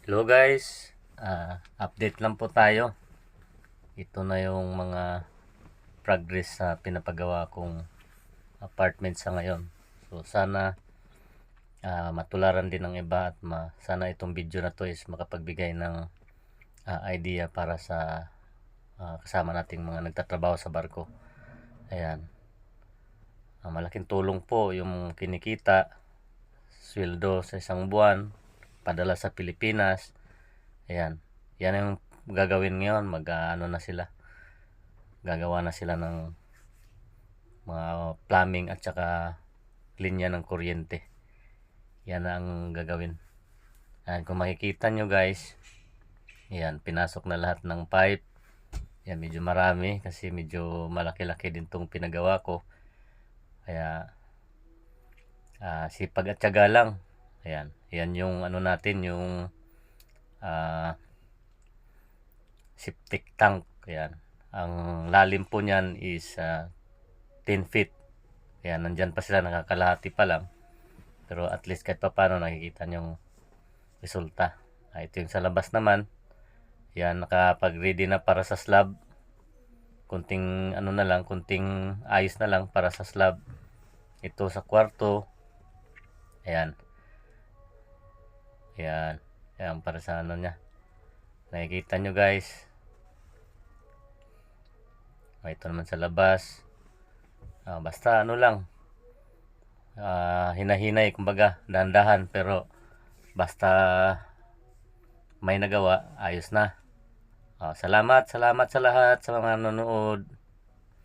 Hello guys, update lang po tayo. Ito na yung mga progress sa pinapagawa kong apartment sa ngayon. So sana matularan din ng iba at sana itong video na to is makapagbigay ng idea para sa kasama nating mga nagtatrabaho sa barko. Ayan, malaking tulong po yung kinikita, sweldo sa isang buwan, padala sa Pilipinas. Ayan, yan yung gagawin ngayon. Gagawa na sila ng mga plumbing at saka linya ng kuryente. Yan ang gagawin. Ayan, kung makikita nyo guys, yan, pinasok na lahat ng pipe. Yan, medyo marami kasi medyo malaki-laki din tong pinagawa ko. Kaya sipag at tiyaga lang. Ayan, yan yung ano natin, yung septic tank. Ayan, ang lalim po niyan is 10 feet. Ayan, nandyan pa sila, nakakalahati pa lang. Pero at least kahit pa paano nakikita yung resulta. Ito yung sa labas naman. Yan, nakapag-ready na para sa slab. Kunting ano na lang, kunting ayos na lang para sa slab. Ito sa kwarto. Ayan. Ayan. Ayan para sa ano niya. Nakikita nyo guys. Ito naman sa labas. Basta ano lang. Hinahinay kumbaga, dahan-dahan, pero basta may nagawa, ayos na. Salamat sa lahat sa mga nanonood.